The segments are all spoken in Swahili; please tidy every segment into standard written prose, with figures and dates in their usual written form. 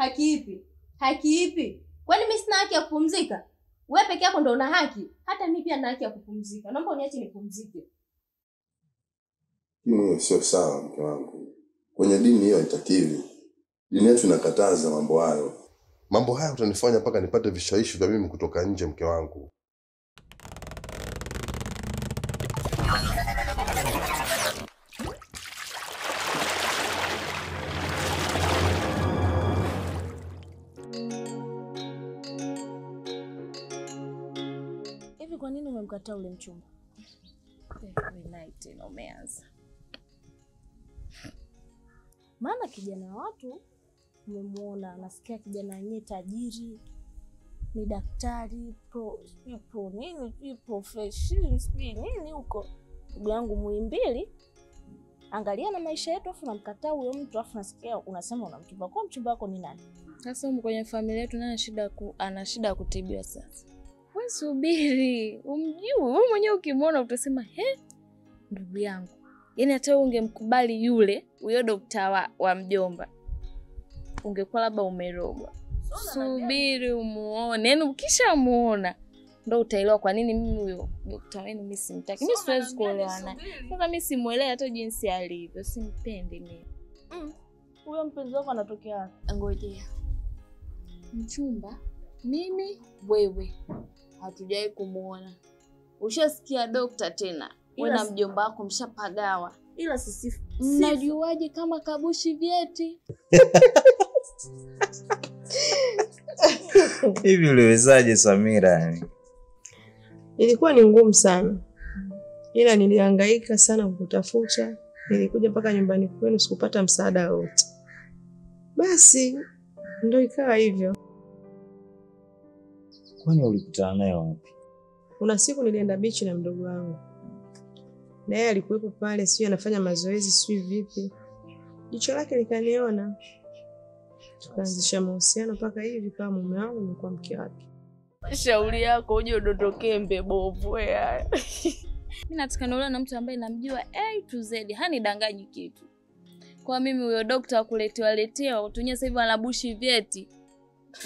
Haki ipi? Haki ipi? Kwani mimi sina haki ya kupumzika? Wewe peke yako ndio una haki. Hata mimi pia nina haki ya kupumzika. Naomba uniache nipumzike. Hiyo sio sawa mke wangu. Kwenye dini hiyo haitakiwi. Dini yetu inakataza mambo hayo. Mambo haya utanifanya mpaka nipate vishawishi vya mimi kutoka nje mke wangu. Hivi kwa nini umemkataa ule mchumba? Night umeanza. Maana kijana wa watu umemuona, nasikia kijana wenyewe tajiri, ni daktari, profession, nini huko. Ndugu yangu Muhimbili, angalia na maisha yetu afu namkataa huyo mtu afu nasikia unasema una mchumba. Kwa mchumba wako ni nani? Sasa kwenye familia yetu ana shida kutibiwa sasa. Wewe subiri, umjue. Wewe mwenyewe ukimwona utasema, "He? Ndugu yangu." Yaani hata wewe ungemkubali yule, huyo daktari wa mjomba. Ungekuwa labda umerogwa. Subiri umuone. Yaani ukishamuona ndio utaelewa kwa nini mimi huyo daktari wenu mimi simtaki. Mimi siwezi kuolewa naye. Sasa mimi simuelewi hata jinsi alivyo, simpendi mimi. Huyo mpenzi wako anatokea wapi? Ngojea. Mchumba mimi wewe hatujai kumuona. Ushasikia daktari tena? Wewe na mjomba wako mshapagawa. Ila sisi mnajuaje kama kabushi vyeti? Hivi uliwezaje Samira? Ilikuwa ni ngumu sana. Ila nilihangaika sana kukutafuta. Nilikuja mpaka nyumbani kwenu sikupata msaada wote. Basi ndio ikawa hivyo. Kwani ulikutana naye wapi? Kuna siku nilienda beach na mdogo wangu. Na yeye alikuwepo pale, sio anafanya mazoezi sio vipi. Jicho lake likaniona. Tukaanzisha mahusiano mpaka hivi kama mume wangu ni mke wake. Shauri yako uje udondokee mbebovu wewe. Mimi nataka naolewa na mtu ambaye namjua A to Z, hanidanganyi kitu. Kwa mimi huyo daktari akuletea utunye sasa hivi anabushi vyeti.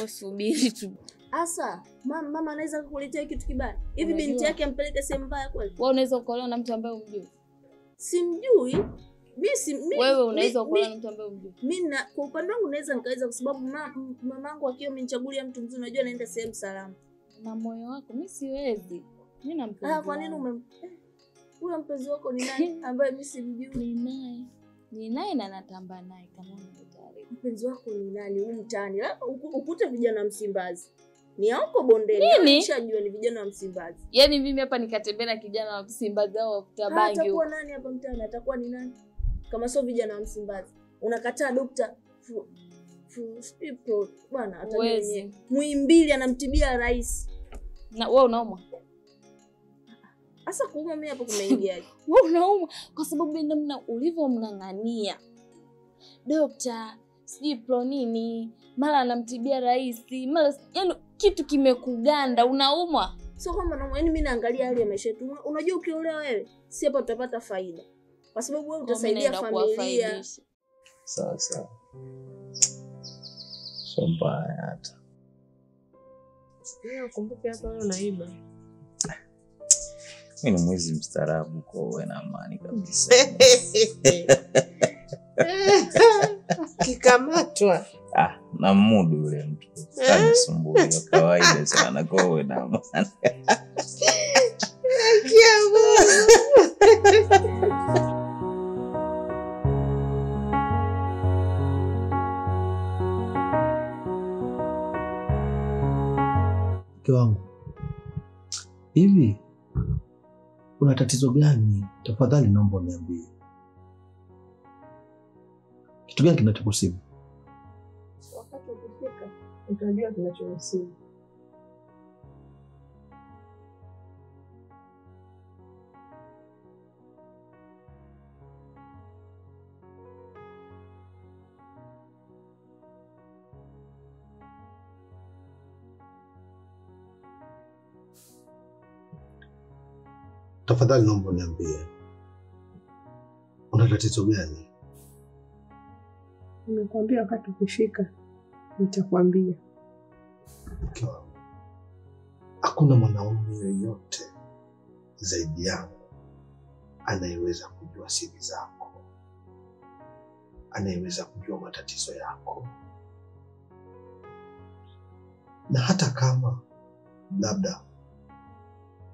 Usubiri tu. Asa, mama anaweza kukuletea kitu kibaya. Hivi binti yake ampeleke sehemu mbaya kweli? Wewe unaweza kuolewa na mtu ambaye umjui? Simjui. Wewe unaweza kuolewa na mtu ambaye umjui? Mimi kwa upande wangu naweza nikaweza kwa sababu mamangu akiwa amenichagulia mtu mzuri unajua naenda sehemu salama. Na moyo wako mimi siwezi. Mimi nampenda. Kwa nini huyo mpenzi wako ni nani ambaye mimi simjui? Ni naye na natamba naye kama unataka. Mpenzi wako ni nani huko mtaani? Ukute vijana wa Msimbazi. Ni huko bondeni. Nishajua ni vijana wa Msimbazi. Yaani mimi hapa nikatembea na kijana wa Msimbazi au wakuta bangi. Atakuwa nani hapa mtaani? Atakuwa ni nani? Kama sio vijana wa Msimbazi. Unakataa daktari bwana ataje Muhimbili anamtibia rais. Na wewe unaumwa? Asa kuuma mimi hapo kumeingiaje? Wewe unaumwa kwa sababu namna ulivyomngangania. Daktari sijui pro nini, mara anamtibia rais, mara yaani kitu kimekuganda unaumwa. Sio kwamba naumwa, yaani mimi naangalia hali ya maisha yetu. Unajua ukiolewa wewe, si hapa tutapata faida. Kwa sababu wewe utasaidia familia. Sawa. Mbaya hata. Leo kumbuke hapa wewe unaiba. Mimi ni mwizi mstaarabu kwa wewe na amani kabisa. Kikamatwa. Na mudu yule mtu. Anasumbua kawaida sana kwa wewe na amani. Wangu. Hivi una tatizo gani? Tafadhali naomba uniambie. Kitu gani kinachokusibu? Wakati ukifika utajua kinachokusibu. Tafadhali naomba uniambie. Una tatizo gani? Nimekwambia wakati ukifika Nitakwambia. Mke wangu, hakuna mwanaume yoyote zaidi yangu anayeweza kujua siri zako, anayeweza kujua matatizo yako. Na hata kama labda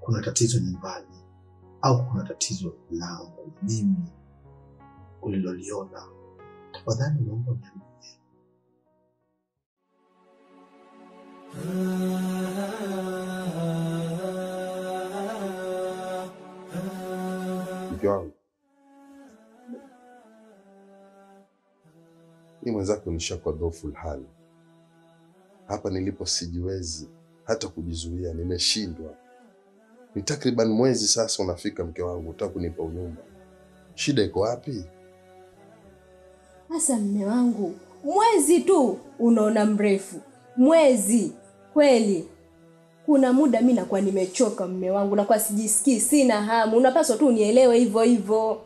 kuna tatizo nyumbani au kuna tatizo langu mimi uliloliona, tafadhali naomba uniambie. Mke wangu, ni mwenzako nishakuwa dhaifu hali. Hapa nilipo sijiwezi hata kujizuia, nimeshindwa. Ni takriban mwezi sasa unafika mke wangu, utaka kunipa unyumba. Shida iko wapi? Sasa mme wangu, mwezi tu unaona mrefu. Mwezi kweli. Kuna muda mimi nakuwa nimechoka mme wangu, nakuwa sijisikii, sina hamu. Unapaswa tu unielewe hivyo hivyo.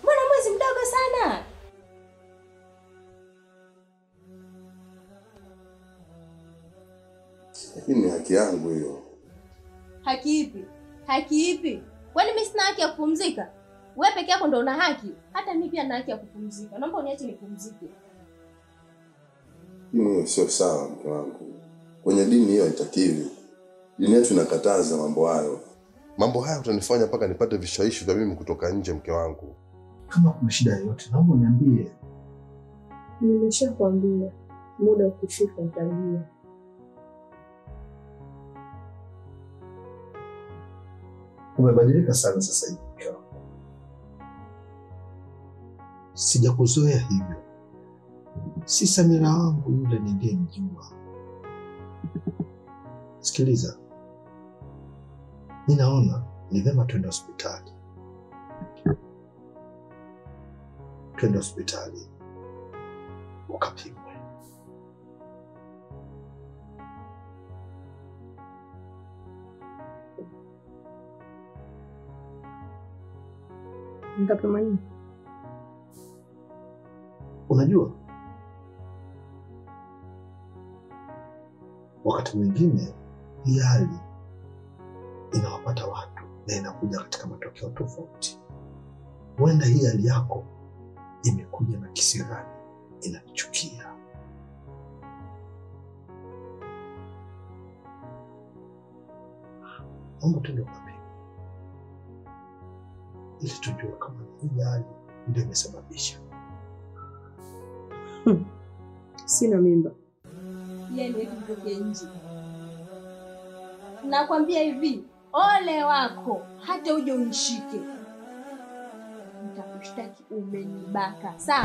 Mbona mwezi mdogo sana? Lakini ni haki yangu hiyo. Haki ipi? Haki ipi? Kwani mimi sina haki ya kupumzika? Wewe peke yako ndio una haki. Hata mimi pia nina haki ya kupumzika. Naomba uniache nipumzike. Hiyo sio sawa mke wangu. Kwenye dini hiyo haitakiwi. Dini yetu inakataza mambo hayo. Mambo haya utanifanya mpaka nipate vishawishi vya mimi kutoka nje mke wangu. Kama kuna shida yoyote naomba uniambie. Nimeshakwambia muda ukifika nitajua. Umebadilika sana sasa hivi mke wangu. Sijakuzoea hivyo. Si Samira wangu yule niliyemjua. Sikiliza. Ninaona ni vyema twende hospitali. Twende hospitali ukapimwe. Nikapima nini? Unajua, wakati mwingine hii hali inawapata watu na inakuja katika matokeo tofauti. Huenda hii hali yako imekuja na kisirani, inachukia. Naomba tuende ukapime ili tujue kama hii hali ndio imesababisha. Sina mimba. Yeye ndio kutoke nje. Nakwambia hivi, ole wako hata uje unishike. Nitakushtaki umenibaka. Sawa?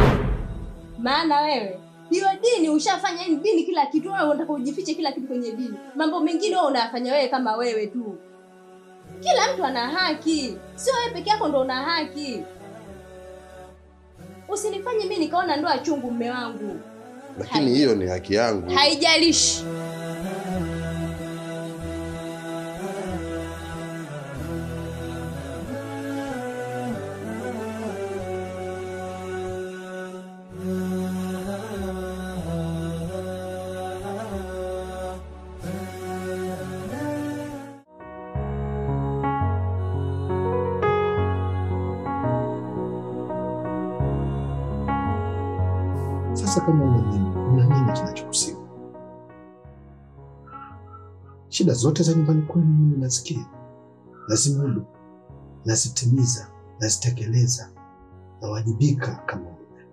Maana wewe hiyo dini ushafanya, yani dini kila kitu, wewe unataka ujifiche kila kitu kwenye dini. Mambo mengine wewe unayafanya wewe kama wewe tu. Kila mtu ana haki. Sio wewe peke yako ndo una haki. Usinifanye mimi nikaona ndoa chungu mme wangu. Lakini hiyo ni haki yangu. Haijalishi. Sasa kama una nini kinachokusibu? Shida zote za nyumbani kwenu mimi nasikia. Nazimudu, nazitimiza, nazitekeleza, nawajibika kama mume.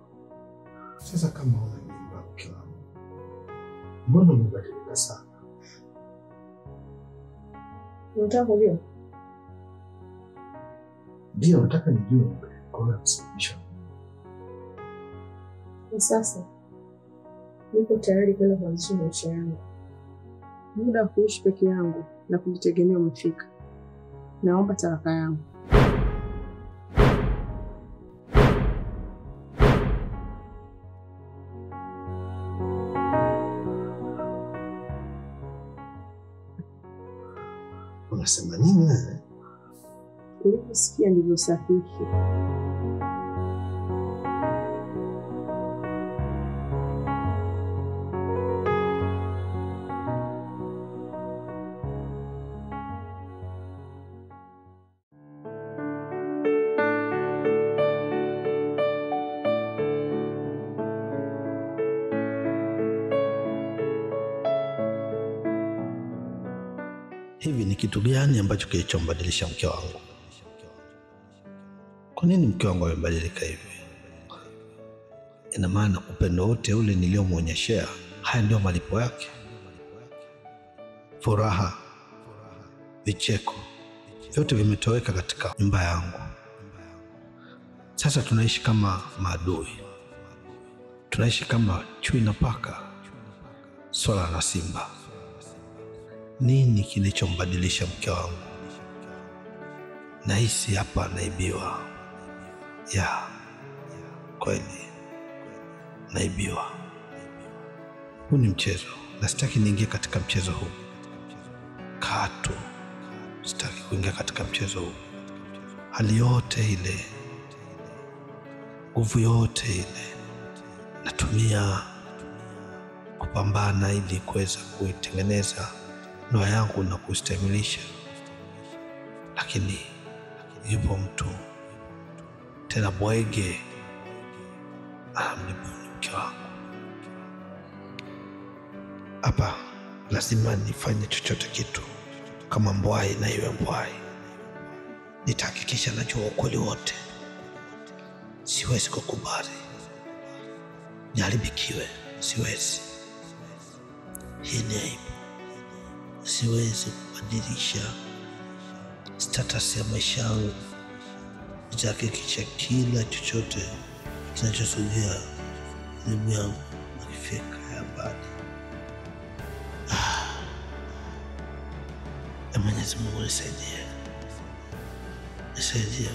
Sasa kama una mimba mke wangu, mbona umebadilika sana? Unataka kujua? Ndio, nataka nijue kwa nini kusababisha. Sasa niko tayari kwenda kuanzisha maisha yangu. Muda wa kuishi peke yangu na kujitegemea umefika. Naomba talaka yangu. Unasema nini wewe? Uliposikia ndivyo sahihi. hivi ni kitu gani ambacho kilichombadilisha mke wangu? Kwa nini mke wangu amebadilika hivi? Ina maana upendo wote ule niliomwonyeshea, haya ndio malipo yake? Furaha, vicheko, vyote vimetoweka katika nyumba yangu. Sasa tunaishi kama maadui, tunaishi kama chui na paka, swala na simba. Nini kilichombadilisha mke wangu? Nahisi hapa naibiwa. Ya, kweli naibiwa. Huu ni mchezo na sitaki niingie katika mchezo huu. Katu sitaki kuingia katika mchezo huu. Hali yote ile, nguvu yote ile natumia kupambana ili kuweza kuitengeneza ndoa yangu na kustamilisha, lakini yupo mtu tena bwege anamlipuni mke wangu. Hapa lazima nifanye chochote kitu, kama mbwai na iwe mbwai. Nitahakikisha najua ukweli wote. Siwezi kukubali niharibikiwe, siwezi. Hii ni aibu. Siwezi kubadilisha status ya maisha yangu. Nitahakikisha kila chochote kinachosogea elimu yangu akifika ya mbali. Mwenyezi Mungu nisaidie. Nisaidie.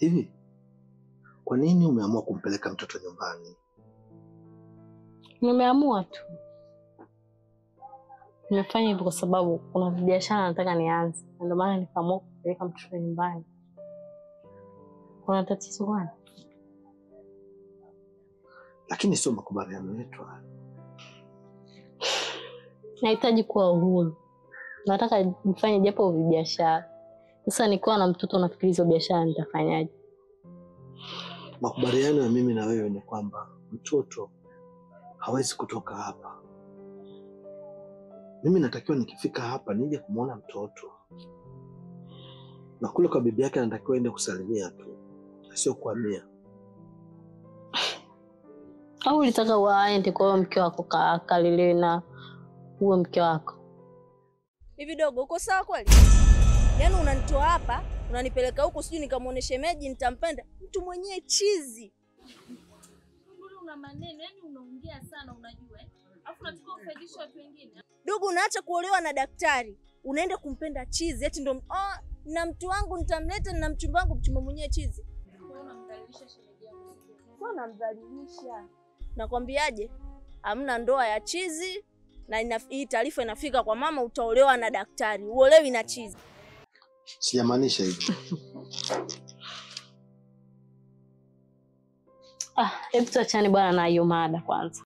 Hivi kwa nini umeamua kumpeleka mtoto nyumbani? Nimeamua tu. Nimefanya hivyo kwa sababu kuna biashara nataka nianze. Ndio maana nikaamua kupeleka mtoto nyumbani. Kuna tatizo gani? Lakini sio makubaliano yetu haya. Nahitaji kuwa uhuru. Nataka nifanye japo biashara. Sasa nikiwa na mtoto nafikiri hizo biashara nitafanyaje? Makubaliano ya mimi na wewe ni kwamba mtoto hawezi kutoka hapa. Mimi natakiwa nikifika hapa nije kumuona mtoto. Na kule kwa bibi yake natakiwa ende kusalimia tu. Sio kuhamia. Au ulitaka waende kwa mke wako kalelewe na huo mke wako? Hivi dogo, uko sawa kweli? Yaani unanitoa hapa, unanipeleka huko sijui nikamuoneshe meji nitampenda. Mtu mwenyewe chizi. Mbona una maneno, yani unaongea sana unajua eh? Alafu unataka ufaidishe watu wengine. Dogo, unaacha kuolewa na daktari, unaenda kumpenda chizi eti ndo na mtu wangu nitamleta na mchumba wangu mchumba mwenyewe chizi. Wewe unamdhalilisha shemeji yako. Sio namdhalilisha. Nakwambiaje? Hamna ndoa ya chizi na hii taarifa inafika kwa mama utaolewa na daktari. Uolewi na chizi. Sijamaanisha hivyo. Hebu tuachane bwana na hiyo mada kwanza.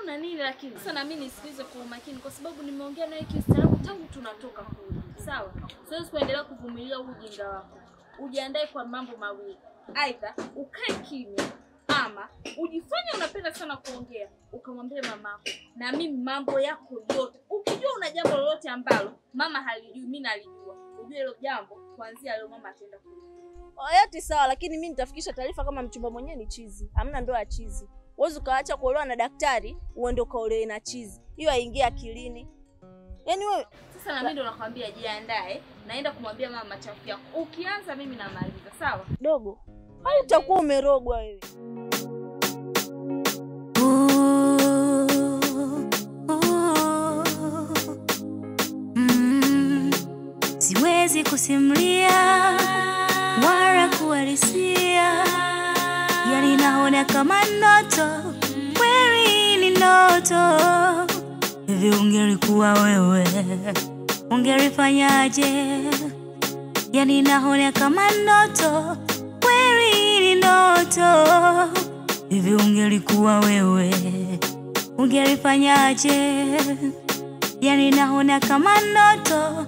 Una nini lakini? Sasa na mimi nisikize kwa umakini kwa sababu nimeongea nawe kistaarabu tangu tunatoka kule. Sawa? Siwezi kuendelea kuvumilia ujinga wako. Ujiandae kwa mambo mawili. Aidha ukae kimya ama ujifanye unapenda sana kuongea, ukamwambia mamako. Na mimi mambo yako yote. Ukijua una jambo lolote ambalo mama halijui, mimi nalijua. Ujue hilo jambo kuanzia leo mama ataenda kule. Yote sawa, lakini mimi nitafikisha taarifa kama mchumba mwenyewe ni chizi. Hamna ndoa ya chizi. Wewe ukaacha kuolewa na daktari, uende ukaolewe na chizi. Hiyo haingii akilini. Yaani wewe sasa na mimi ndo nakwambia jiandae, naenda kumwambia mama machafu yako. Ukianza mimi namaliza, sawa? Dogo, au utakuwa umerogwa wewe. Siwezi kusimulia wala kuhalisia, yani naona kama ndoto, kweli ni ndoto. Hivi ungelikuwa wewe, ungelifanyaje? Yani naona kama ndoto, kweli ni ndoto. Hivi ungelikuwa wewe, ungelifanyaje? Yani naona kama ndoto,